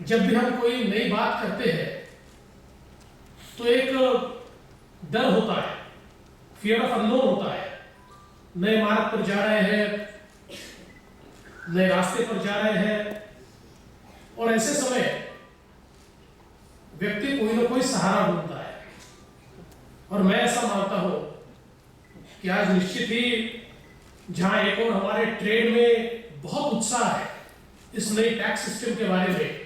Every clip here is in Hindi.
जब भी हम कोई नई बात करते हैं तो एक डर होता है, फियर ऑफ अननोन होता है। नए मार्ग पर जा रहे हैं, नए रास्ते पर जा रहे हैं, और ऐसे समय व्यक्ति कोई ना कोई सहारा ढूंढता है। और मैं ऐसा मानता हूं कि आज निश्चित ही जहां एक और हमारे ट्रेड में बहुत उत्साह है इस नई टैक्स सिस्टम के बारे में,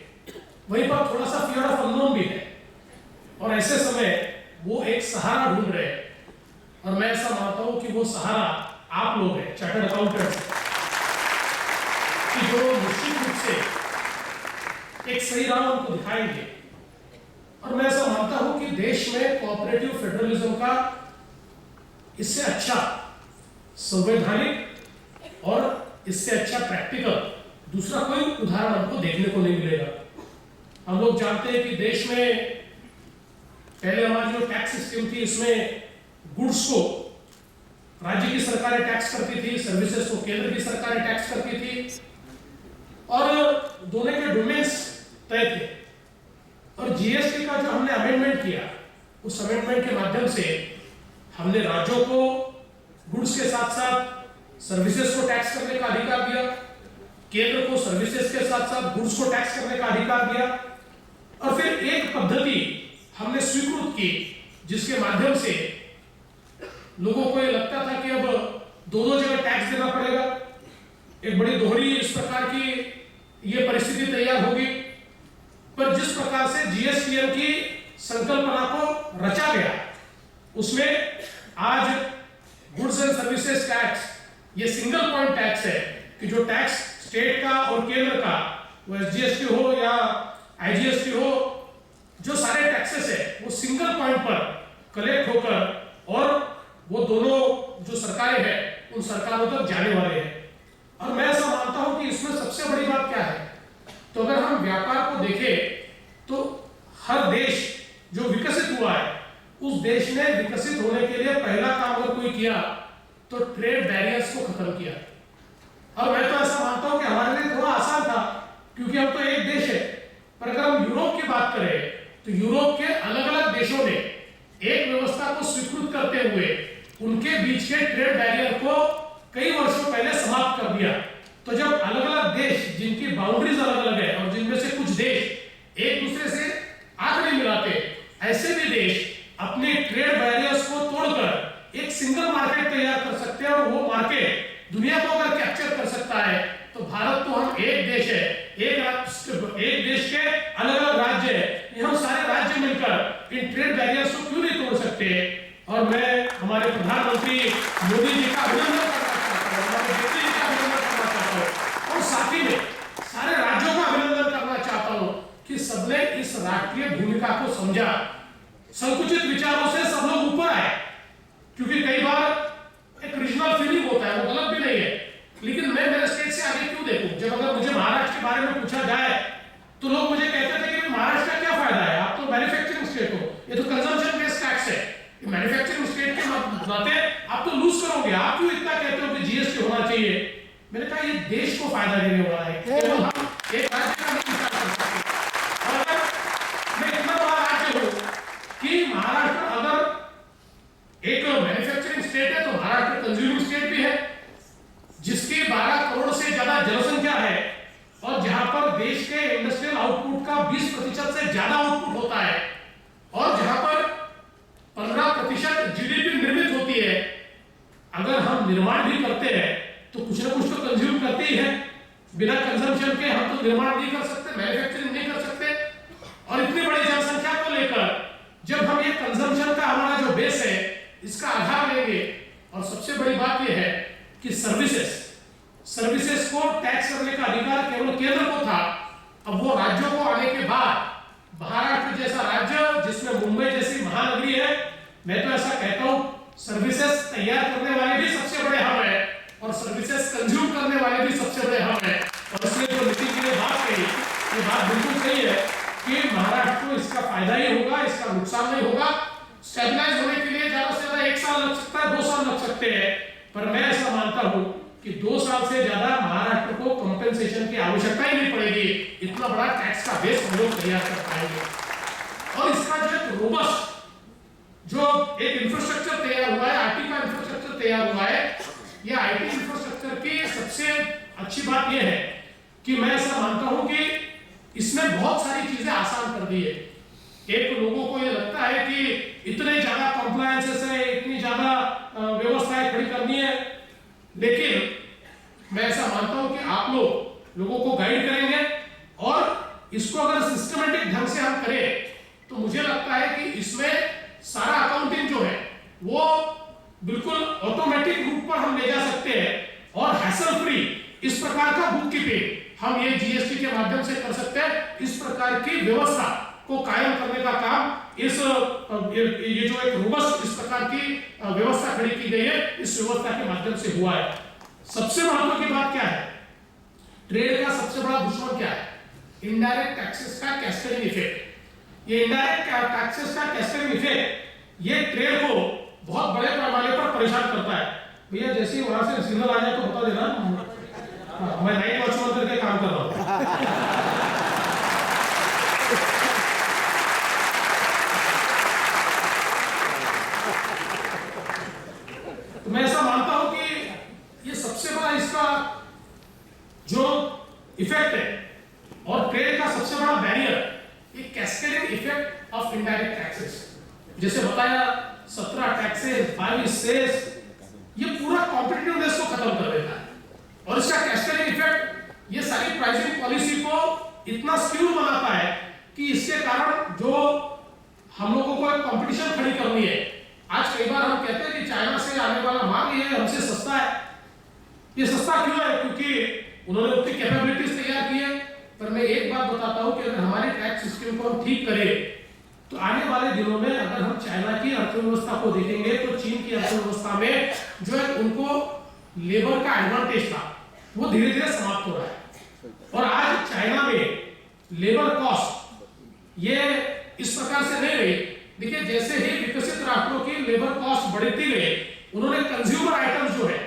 वहीं पर थोड़ा सा फियर ऑफ अननोन भी है। और ऐसे समय वो एक सहारा ढूंढ रहे हैं, और मैं ऐसा मानता हूं कि वो सहारा आप लोग हैं, चार्टर्ड अकाउंटेंट्स, कि जो निश्चित रूप से एक सही राह उनको दिखाएंगे। और मैं ऐसा मानता हूं कि देश में कोऑपरेटिव फेडरलिज्म का इससे अच्छा संवैधानिक और इससे अच्छा प्रैक्टिकल दूसरा कोई उदाहरण हमको देखने को नहीं मिलेगा। हम लोग जानते हैं कि देश में पहले हमारी जो टैक्स सिस्टम थी, इसमें गुड्स को राज्य की सरकारें टैक्स करती थी, सर्विसेज को केंद्र की सरकारें टैक्स करती थी, और दोनों के डोमेन्स तय थे। और जीएसटी का जो हमने अमेंडमेंट किया, उस अमेंडमेंट के माध्यम से हमने राज्यों को गुड्स के साथ साथ सर्विसेज को टैक्स करने का अधिकार दिया, केंद्र को सर्विसेज के साथ साथ गुड्स को टैक्स करने का अधिकार दिया, और फिर एक पद्धति हमने स्वीकृत की जिसके माध्यम से लोगों को ये लगता था कि अब दो जगह टैक्स देना पड़ेगा। एक बड़ी दोहरी इस प्रकार की ये परिस्थिति तैयार होगी। पर जिस प्रकार से जीएसटीएन की संकल्पना को रचा गया, उसमें आज गुड्स एंड सर्विसेज टैक्स ये सिंगल पॉइंट टैक्स है कि जो टैक्स स्टेट का और केंद्र का, वो एसजीएसटी हो या आईजीएसटी हो, जो सारे टैक्सेस है वो सिंगल पॉइंट पर कलेक्ट होकर और वो दोनों जो सरकारें हैं उन सरकारों तक जाने वाले हैं। और मैं ऐसा मानता हूं कि इसमें सबसे बड़ी बात क्या है, तो अगर हम व्यापार को देखें तो हर देश जो विकसित हुआ है, उस देश ने विकसित होने के लिए पहला काम अगर कोई किया तो ट्रेड बैरियर्स को खत्म किया। और मैं तो ऐसा मानता हूं कि हमारे लिए थोड़ा आसान था, क्योंकि हम तो एक देश है। पर अगर हम यूरोप की बात करें तो यूरोप के अलग अलग देशों ने एक व्यवस्था को स्वीकृत करते हुए उनके बीच के ट्रेड बैरियर को कई वर्षों पहले समाप्त कर दिया। तो जब अलग अलग देश जिनकी बाउंड्रीज अलग अलग है और जिनमें से कुछ देश एक दूसरे से आंख नहीं मिलाते, ऐसे भी देश अपने ट्रेड बैरियर्स को तोड़कर एक सिंगल मार्केट तैयार कर सकते हैं, और वो मार्केट दुनिया को अगर कैप्चर कर सकता है तो भारत तो हम एक देश है, एक देश के अलग अलग राज्य है, हम सारे राज्य मिलकर इन ट्रेड बैरियर्स को क्यों नहीं तोड़ सकते। और मैं हमारे प्रधानमंत्री मोदी जी का अभिनंदन करना चाहता हूँ, हमारे मोदी जी का अभिनंदन करना चाहता हूँ, और साथ ही में सारे राज्यों का अभिनंदन करना चाहता हूँ कि सबने इस राष्ट्रीय भूमिका को समझा। संकुचित विचारों से सब लोग ऊपर आए, क्योंकि कई बार एक रीजनल फीलिंग होता है, वो गलत भी नहीं है, लेकिन मैं मेरे स्टेट से आगे क्यों देखूं। जब अगर मुझे महाराष्ट्र के बारे में पूछा जाए तो लोग मुझे कहते थे कि महाराष्ट्र का क्या फायदा है, आप तो मैन्युफैक्चरिंग स्टेट हो, ये तो कंजम्पशन बेस्ड टैक्स है, मैन्युफैक्चरिंग स्टेट के नाते आप तो लूज करोगे, आप क्यों इतना कहते हो कि जीएसटी होना चाहिए। मैंने कहा ये देश को फायदा देने वाला है, केवल हम एक राज्य का नहीं विचार कर सकते। और अगर मैं इतना बड़ा राज्य हूं कि महाराष्ट्र अगर एक मैन्युफैक्चरिंग स्टेट है तो महाराष्ट्र कंज्यूमिंग स्टेट भी है, जिसकी 12 करोड़ से ज्यादा जनसंख्या है, और जहां पर देश के इंडस्ट्रियल आउटपुट का 20% से ज्यादा आउटपुट होता है, और जहां पर 15% जीडीपी निर्मित होती है। अगर हम निर्माण भी करते हैं तो कुछ ना कुछ तो कंज्यूम करते ही है, बिना कंजम्पशन के हम तो निर्माण नहीं कर सकते, मैन्युफैक्चरिंग नहीं कर सकते। और इतनी बड़ी जनसंख्या को लेकर जब हम ये कंजम्पशन का हमारा जो बेस है इसका आधार लेंगे, और सबसे बड़ी बात यह है कि सर्विसेज को टैक्स करने का अधिकार केवल केंद्र को था, अब वो राज्यों को आने के बाद महाराष्ट्र जैसा राज्य जिसमें मुंबई जैसी महानगरी है, मैं तो ऐसा कहता हूं सर्विसेज तैयार करने वाले भी सबसे बड़े हम हैं और सर्विसेज कंज्यूम करने वाले भी सबसे बड़े हम हैं। और इसलिए जो नितिन जी ने बात कही, ये बात बिल्कुल सही है कि महाराष्ट्र को इसका फायदा ही होगा, इसका नुकसान नहीं होगा। स्टेबलाइज होने के लिए ज्यादा से ज्यादा 1 साल लग सकता है, 2 साल लग सकते हैं, पर मैं ऐसा मानता हूं कि 2 साल से ज्यादा महाराष्ट्र को कंपेंसेशन की आवश्यकता ही नहीं पड़ेगी, इतना बड़ा टैक्स का बेस हम लोग तैयार कर पाएंगे। और इसका जो एक रोबस्ट जो एक इंफ्रास्ट्रक्चर तैयार हुआ है, आईटी का इंफ्रास्ट्रक्चर तैयार हुआ है, ये आईटी इंफ्रास्ट्रक्चर की सबसे अच्छी बात यह है कि मैं ऐसा मानता हूं कि इसने बहुत सारी चीजें आसान कर दी है। एक लोगों को ये लगता है कि इतने ज्यादा कॉम्प्लायंसेस है, इतनी ज्यादा व्यवस्थाएं खड़ी करनी है, लेकिन मैं ऐसा मानता हूं कि आप लोगों को गाइड करेंगे और इसको अगर सिस्टमेटिक ढंग से हम करें तो मुझे लगता है कि इसमें सारा अकाउंटिंग जो है वो बिल्कुल ऑटोमेटिक रूप पर हम ले जा सकते हैं और हैसल फ्री इस प्रकार का बुक कीपिंग हम ये जीएसटी के माध्यम से कर सकते हैं। इस प्रकार की व्यवस्था को कायम करने का काम इस ये जो एक रोबस्ट इस प्रकार की व्यवस्था खड़ी की गई है, इस व्यवस्था के माध्यम से हुआ है। सबसे महत्व की बात क्या है? ट्रेड का सबसे बड़ा दुश्मन क्या है? इनडायरेक्ट टैक्सेस का कैस्केडिंग इफेक्ट। ये इनडायरेक्ट टैक्सेस का कैस्केडिंग इफेक्ट ये ट्रेड को बहुत बड़े पैमाने पर परेशान करता है। भैया जैसे ही वहां से सिग्नल आ जाए तो बता देना, मैं नाइट वॉचमैन करके काम कर रहा हूं। तो मैं ऐसा मानता हूं कि ये सबसे बड़ा इसका जो इफेक्ट है और ट्रेड का सबसे बड़ा बैरियर ये cascading effect of indirect taxes. जैसे बताया 17 टैक्सेस, 22 सेस, ये पूरा कॉम्पिटिटिवनेस को खत्म कर देता है और इसका कैस्केडिंग इफेक्ट ये सारी प्राइसिंग पॉलिसी को इतना स्क्यू बनाता है कि इसके कारण जो हम लोगों को एक कंपटीशन खड़ी करनी है। आज कई बार हम कहते हैं कि चाइना से आने वाला माल ये हमसे सस्ता है। ये सस्ता क्यों है? क्योंकि उन्होंने उतनी कैपेबिलिटीज तैयार की है। पर मैं एक बात बताता हूं कि अगर हमारे टैक्स सिस्टम को हम ठीक करें तो आने वाले दिनों में अगर हम चाइना की अर्थव्यवस्था को देखेंगे तो चीन की अर्थव्यवस्था में जो है उनको लेबर का एडवांटेज था वो धीरे धीरे समाप्त हो रहा है। और आज चाइना में लेबर कॉस्ट ये इस प्रकार से नहीं रही। देखिए जैसे ही विकसित राष्ट्रों की लेबर कॉस्ट बढ़ती गई, उन्होंने कंज्यूमर आइटम्स जो है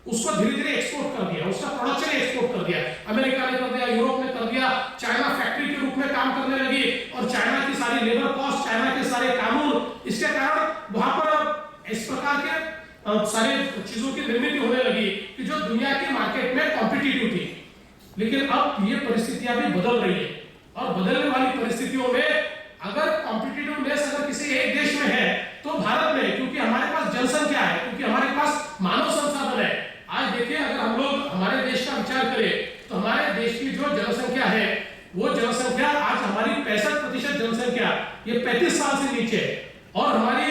उसको धीरे धीरे एक्सपोर्ट कर दिया, उसका प्रोडक्शन एक्सपोर्ट कर दिया। अमेरिका ने कर दिया, यूरोप ने कर दिया, चाइना फैक्ट्री के रूप में काम करने लगी और चाइना की सारी लेबर कॉस्ट, चाइना के सारे कानून, इसके कारण वहां पर इस प्रकार के सारी चीजों की निर्मित होने लगी कि जो दुनिया के मार्केट में कॉम्पिटिटिव थी। लेकिन अब ये परिस्थितियां भी बदल रही है और बदलने वाली परिस्थितियों में अगर कॉम्पिटिटिवनेस अगर किसी एक देश में है तो भारत में, क्योंकि हमारे पास जनसंख्या है, क्योंकि हमारे पास मानव संसाधन है। आज देखिए अगर हम लोग हमारे देश का विचार करें तो हमारे देश की जो जनसंख्या है वो जनसंख्या आज हमारी 65% जनसंख्या ये 35 साल से नीचे है और हमारी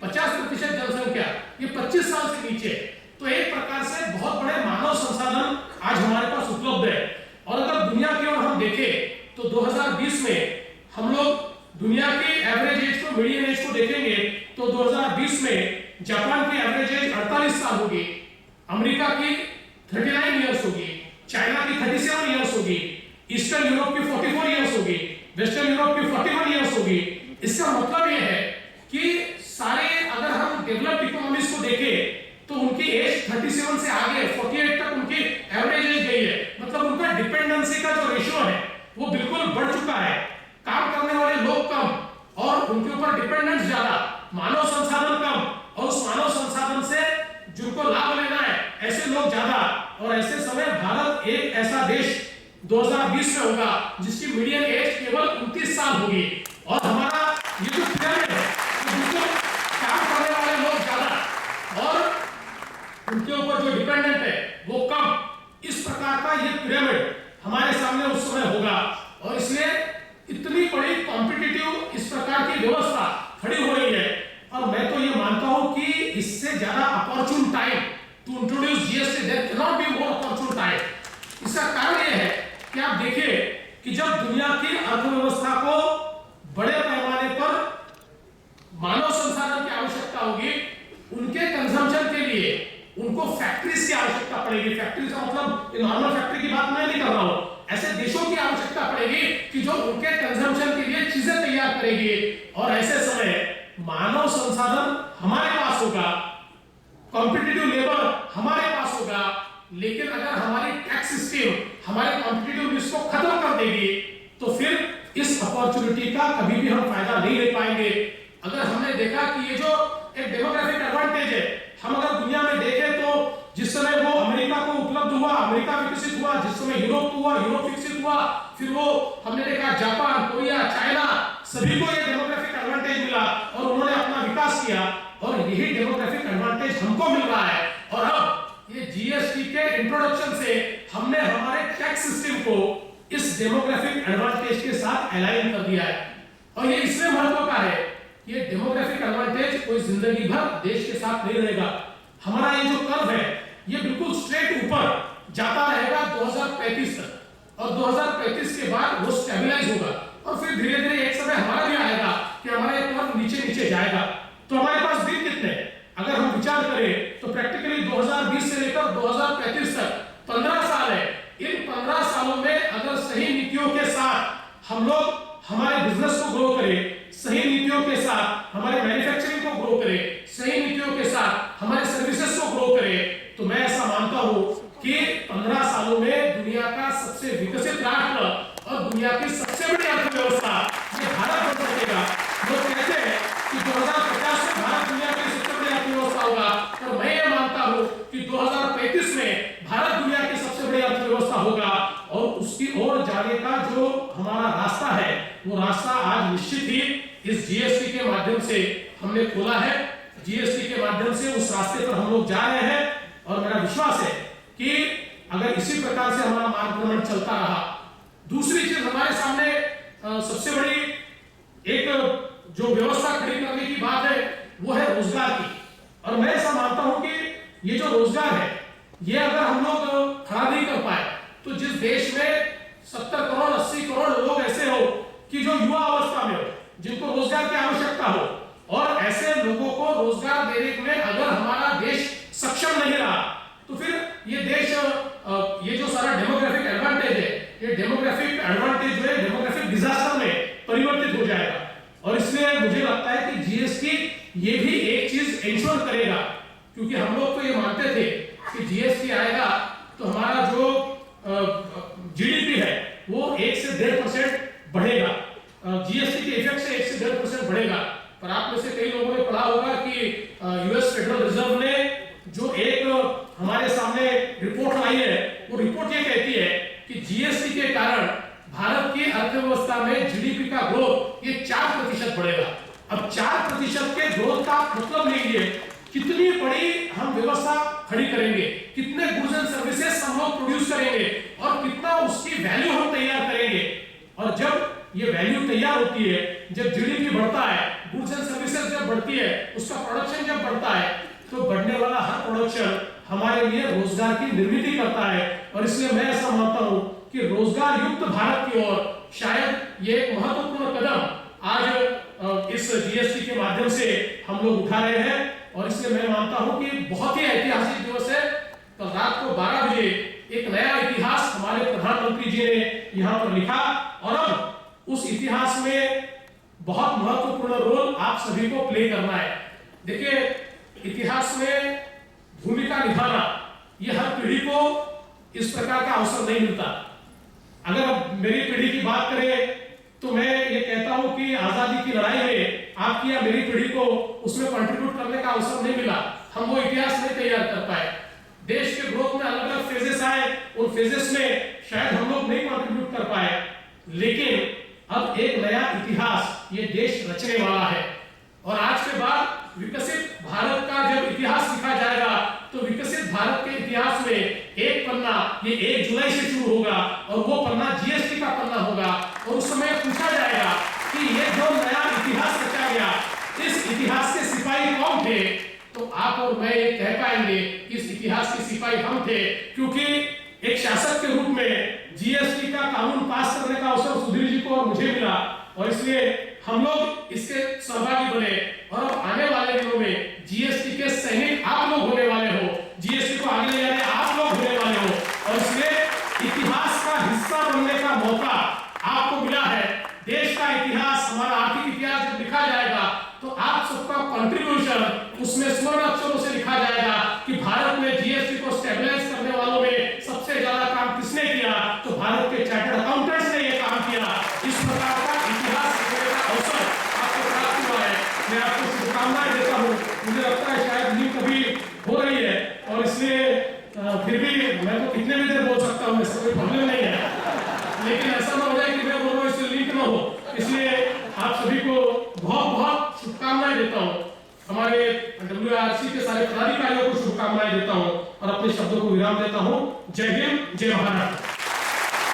50% जनसंख्या ये 25 साल से नीचे है। तो एक प्रकार से बहुत बड़े मानव संसाधन आज हमारे पास उपलब्ध है। और अगर दुनिया की ओर हम देखें तो 2020 में हम लोग दुनिया की एवरेज एज को, मीडियन एज को देखेंगे तो 2020 में जापान की एवरेज एज 48 साल होगी, अमेरिका की 39 इयर्स होगी, चाइना की 37 इयर्स होगी, ईस्टर्न यूरोप की 44 इयर्स होगी, वेस्टर्न यूरोप की 41 इयर्स होगी। इसका मतलब यह है कि सारे अगर हम डेवलप्ड इकोनॉमीज को देखें तो उनकी एज 37 से आगे 48 तक उनकी एवरेज एज गई है। मतलब उनका डिपेंडेंसी का जो रेशियो है वो बिल्कुल बढ़ चुका है। काम करने वाले लोग कम और उनके ऊपर डिपेंडेंस ज्यादा, मानव संसाधन कम और उस मानव संसाधन से जिनको लाभ लेना है ऐसे लोग ज्यादा। और ऐसे समय भारत एक ऐसा देश 2020 में होगा जिसकी मीडियन एज केवल 29 साल होगी और हमारा ये जो पिरामिड है जिसको काम करने वाले लोग ज्यादा और उनके ऊपर जो डिपेंडेंट है वो कम। इस प्रकार का ये पिरामिड हमारे सामने उस समय होगा और इसलिए इतनी बड़ी कॉम्पिटिटिव इस प्रकार की व्यवस्था खड़ी हो रही है। और मैं तो ये मानता हूं कि इससे ज्यादा opportune time to introduce GST there can not be more opportune time. इसका कारण यह है कि आप देखिए कि जब दुनिया की अर्थव्यवस्था को बड़े पैमाने पर मानव संसाधन की आवश्यकता होगी, उनके कंजम्पशन के लिए उनको फैक्ट्रीज की आवश्यकता पड़ेगी। फैक्ट्री का मतलब नॉर्मल फैक्ट्री की बात मैं नहीं कर रहा हूं, ऐसे देशों की आवश्यकता पड़ेगी कि जो उनके कंजम्पशन के लिए चीजें तैयार करेगी। और ऐसे समय मानव संसाधन हमारे पास होगा, कॉम्पिटिटिव लेबर हमारे पास होगा, लेकिन अगर हमारी टैक्स सिस्टम हमारे कॉम्पिटिटिवनेस को खत्म कर देगी तो फिर इस अपॉर्चुनिटी का कभी भी हम फायदा नहीं ले पाएंगे। अगर हमने देखा कि ये जो एक डेमोग्राफिक एडवांटेज है, हम अगर दुनिया में देखें तो जिस समय वो अमेरिका को उपलब्ध हुआ, अमेरिका विकसित हुआ, जिस समय यूरोप हुआ, यूरोप विकसित हुआ, फिर वो हमने देखा जापान, कोरिया, चाइना, सभी को ये डेमोग्राफिक एडवांटेज मिला और उन्होंने अपना विकास किया और यही डेमोग्राफिक एडवांटेज हमको मिल रहा है। और अब ये जीएसटी के इंट्रोडक्शन से हमने हमारे टैक्स सिस्टम को इस डेमोग्राफिक एडवांटेज के साथ अलाइन कर दिया है। और ये इसमें महत्व का है, ये डेमोग्राफिक एडवांटेज कोई जिंदगी भर देश के साथ नहीं रहेगा। हमारा ये जो कर्व है ये बिल्कुल स्ट्रेट ऊपर जाता रहेगा 2035 तक और 2035 के बाद वो स्टेबलाइज होगा और फिर धीरे धीरे एक समय हमारा भी आएगा कि हमारा ये कर्व नीचे नीचे जाएगा। तो हमारे पास दिन कितने, अगर हम विचार करें तो प्रैक्टिकली 2020 से लेकर 2035 तक 15 साल है। इन 15 सालों में अगर सही नीतियों के साथ हम लोग हमारे बिजनेस को ग्रो करें, सही नीतियों के साथ हमारे मैन्युफैक्चरिंग को ग्रो करें, सही नीतियों के साथ हमारे सर्विसेज को ग्रो करें, तो मैं ऐसा मानता हूं कि 15 सालों में दुनिया का सबसे विकसित राष्ट्र और दुनिया की सबसे बड़ी अर्थव्यवस्था ये भारत बन सकेगा। लोग कहते हैं कि 2050 में भारत दुनिया की सबसे बड़ी अर्थव्यवस्था होगा, और मैं ये मानता हूं कि 2035 में भारत दुनिया की सबसे बड़ी अर्थव्यवस्था होगा। और उसकी ओर जाने का जो हमारा रास्ता है वो रास्ता आज निश्चित ही इस जीएसटी के माध्यम से हमने खोला है। जीएसटी के माध्यम से उस रास्ते पर हम लोग जा रहे हैं और मेरा विश्वास है कि अगर इसी प्रकार से हमारा मार्गक्रमण चलता रहा। दूसरी चीज हमारे सामने सबसे बड़ी एक जो व्यवस्था खड़ी करने की बात है वो है रोजगार की। और मैं ऐसा मानता हूं कि ये जो रोजगार है ये अगर हम लोग खड़ा नहीं कर पाए तो जिस देश में 70 करोड़ 80 करोड़ लोग ऐसे हो कि जो युवा अवस्था में हो, जिनको रोजगार की आवश्यकता हो, और ऐसे लोगों को रोजगार देने में अगर हमारा देश सक्षम नहीं रहा तो फिर ये देश ये जो सारा डेमोग्राफिक एडवांटेज है, ये डेमोग्राफिक एडवांटेज जो है डेमोग्राफिक डिजास्टर में परिवर्तित हो जाएगा। और इसलिए मुझे लगता है कि जीएसटी ये भी एक चीज इंश्योर करेगा, क्योंकि हम लोग तो ये मानते थे कि जीएसटी आएगा तो हमारा जो जीडीपी है वो 1 से 1.5% बढ़ेगा, जीएसटी के इफेक्ट से 1 से 1.5% बढ़ेगा। पर आप में से कई लोगों ने पढ़ा होगा कि यूएस फेडरल रिजर्व ने जो एक हमारे सामने रिपोर्ट लाई है, वो रिपोर्ट ये कहती है कि जीएसटी के कारण भारत की अर्थव्यवस्था में जीडीपी का ग्रोथ ये 4% बढ़ेगा। अब 4% के ग्रोथ का मतलब लीजिए कितनी बड़ी हम व्यवस्था खड़ी करेंगे, कितने गुड्स एंड सर्विसेज हम लोग प्रोड्यूस करेंगे और कितना उसकी वैल्यू हम तैयार करेंगे। और जब ये वैल्यू तैयार होती है, जब जीडीपी बढ़ता है, गुड्स एंड सर्विसेज जब बढ़ती है, उसका प्रोडक्शन जब बढ़ता है, तो बढ़ने वाला हर प्रोडक्शन हमारे लिए रोजगार की निर्मित करता है। और इसलिए मैं ऐसा मानता हूं कि रोजगार युक्त भारत की ओर शायद ये एक महत्वपूर्ण कदम आज इस जीएसटी के माध्यम से हम लोग उठा रहे हैं। और इसलिए मैं मानता हूं कि बहुत ही ऐतिहासिक दिवस है। कल रात को 12 बजे एक नया इतिहास हमारे प्रधानमंत्री जी ने यहाँ पर लिखा और अब उस इतिहास में बहुत महत्वपूर्ण रोल आप सभी को प्ले करना है। देखिए, इतिहास में भूमिका निभाना ये हर पीढ़ी को इस प्रकार का अवसर नहीं मिलता। अगर मेरी पीढ़ी की बात करें तो मैं ये कहता हूं कि आजादी की लड़ाई में आपकी या मेरी पीढ़ी को उसमें कंट्रीब्यूट करने का अवसर नहीं मिला, हम वो इतिहास नहीं तैयार कर पाए। देश के ग्रोथ में अलग अलग फेजेस आए, उन फेजेस में शायद हम लोग नहीं कंट्रीब्यूट कर पाए, लेकिन अब एक नया इतिहास ये देश रचने वाला है। और आज के बाद विकसित भारत का जब इतिहास लिखा जाएगा तो विकसित भारत के इतिहास में एक पन्ना ये 1 जुलाई से शुरू होगा और वो पन्ना जीएसटी का पन्ना होगा। और उस समय पूछा जाएगा कि ये जो नया इतिहास रचा गया, इस इतिहास के सिपाही कौन थे? तो आप और मैं ये कह पाएंगे कि इस इतिहास के सिपाही हम थे, क्योंकि एक शासक के रूप में जीएसटी का कानून पास करने का अवसर सुधीर जी को और मुझे मिला। और इसलिए हम लोग इसके सहभागी बने और अब आने वाले दिनों में जीएसटी के सैनिक आप लोग होने वाले हो, जीएसटी को आगे ले जाने आप लोग होने वाले हो। और इसलिए इतिहास का हिस्सा बनने का मौका आपको मिला है। देश का इतिहास, हमारा आर्थिक इतिहास जब लिखा जाएगा तो आप सबका कंट्रीब्यूशन उसमें स्वर्ण अक्षरों से लिखा जाएगा कि भारत में जीएसटी को स्टेबलाइज करने वालों में शुभकामनाएं देता हूँ। मुझे लगता है शायद नींद कभी हो रही है और इसलिए फिर भी मैं तो कितने भी देर बोल सकता हूँ, ऐसा कोई प्रॉब्लम नहीं है, लेकिन ऐसा ना हो जाए कि मैं बोल रहा हूँ इससे लीक ना हो। इसलिए आप सभी को बहुत बहुत शुभकामनाएं देता हूँ, हमारे WIRC के सारे पदाधिकारियों को शुभकामनाएं देता हूँ और अपने शब्दों को विराम देता हूँ। जय हिंद, जय भारत।